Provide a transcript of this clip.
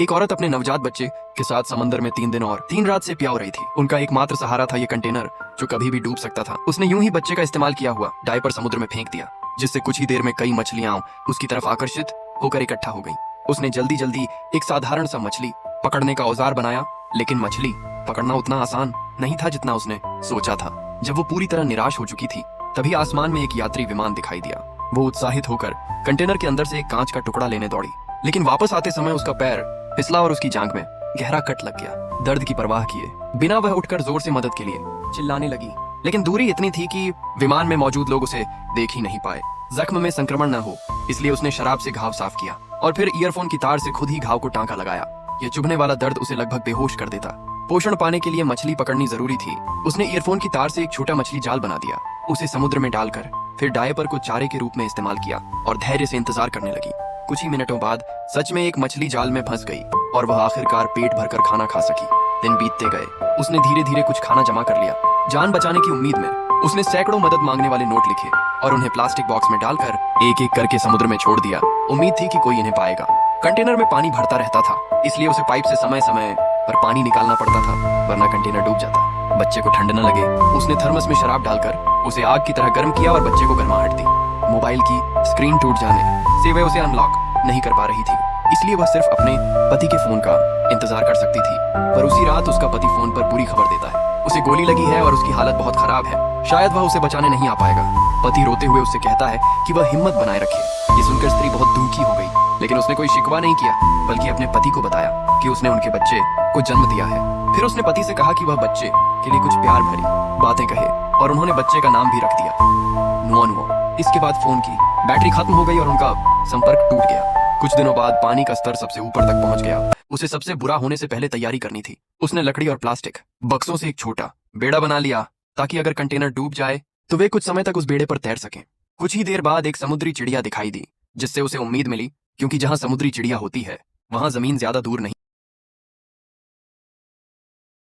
एक औरत अपने नवजात बच्चे के साथ समंदर में 3 दिन और 3 रात से प्याऊ रही थी। उनका एकमात्र सहारा था ये कंटेनर जो कभी भी डूब सकता था। उसने यूं ही बच्चे का इस्तेमाल किया हुआ डायपर समुद्र में फेंक दिया, जिससे कुछ ही देर में कई मछलियां उसकी तरफ आकर्षित होकर इकट्ठा हो गईं। उसने जल्दी जल्दी एक साधारण सा मछली पकड़ने का औजार बनाया, लेकिन मछली पकड़ना उतना आसान नहीं था जितना उसने सोचा था। जब वो पूरी तरह निराश हो चुकी थी, तभी आसमान में एक यात्री विमान दिखाई दिया। वो उत्साहित होकर कंटेनर के अंदर से एक कांच का टुकड़ा लेने दौड़ी, लेकिन वापस आते समय उसका पैर फिसला और उसकी जांघ में गहरा कट लग गया। दर्द की परवाह किए बिना वह उठकर जोर से मदद के लिए चिल्लाने लगी, लेकिन दूरी इतनी थी कि विमान में मौजूद लोग उसे देख ही नहीं पाए। जख्म में संक्रमण न हो इसलिए उसने शराब से घाव साफ किया और फिर ईयरफोन की तार से खुद ही घाव को टांका लगाया। यह चुभने वाला दर्द उसे लगभग बेहोश कर देता। पोषण पाने के लिए मछली पकड़नी जरूरी थी। उसने ईयरफोन की तार से एक छोटा मछली जाल बना दिया, उसे समुद्र में डालकर फिर डायपर को चारे के रूप में इस्तेमाल किया और धैर्य से इंतजार करने लगी। कुछ ही मिनटों बाद सच में एक मछली जाल में फंस गई और वह आखिरकार पेट भरकर खाना खा सकी। दिन बीतते गए, उसने धीरे धीरे कुछ खाना जमा कर लिया। जान बचाने की उम्मीद में उसने सैकड़ों मदद मांगने वाले नोट लिखे और उन्हें प्लास्टिक बॉक्स में डालकर एक एक करके समुद्र में छोड़ दिया। उम्मीद थी कि कोई इन्हें पाएगा। कंटेनर में पानी भरता रहता था, इसलिए उसे पाइप से समय समय पर पानी निकालना पड़ता था, वरना कंटेनर डूब जाता। बच्चे को ठंड न लगे, उसने थर्मस में शराब डालकर उसे आग की तरह गर्म किया और बच्चे को गर्माहट दी। मोबाइल की स्क्रीन टूट जाने से वह उसे अनलॉक नहीं कर पा रही थी, इसलिए वह सिर्फ अपने पति के फोन का इंतजार कर सकती थी। पर उसी रात उसका पति फोन पर बुरी खबर देता है, उसे गोली लगी है और उसकी हालत बहुत खराब है, शायद वह उसे बचाने नहीं आ पाएगा। पति रोते हुए उससे कहता है कि वह हिम्मत बनाए रखे। ये सुनकर स्त्री बहुत दुखी हो गई, लेकिन उसने कोई शिकवा नहीं किया, बल्कि अपने पति को बताया कि उसने उनके बच्चे को जन्म दिया है। फिर उसने पति से कहा कि वह बच्चे के लिए कुछ प्यार भरी बातें कहे और उन्होंने बच्चे का नाम भी रख दिया नुआ नुआ। इसके बाद फोन की बैटरी खत्म हो गई और उनका संपर्क टूट गया। कुछ दिनों बाद पानी का स्तर सबसे ऊपर तक पहुंच गया। उसे सबसे बुरा होने से पहले तैयारी करनी थी। उसने लकड़ी और प्लास्टिक बक्सों से एक छोटा बेड़ा बना लिया ताकि अगर कंटेनर डूब जाए तो वे कुछ समय तक उस बेड़े पर तैर सकें। कुछ ही देर बाद एक समुद्री चिड़िया दिखाई दी, जिससे उसे उम्मीद मिली, क्योंकि जहां समुद्री चिड़िया होती है वहां जमीन ज्यादा दूर नहीं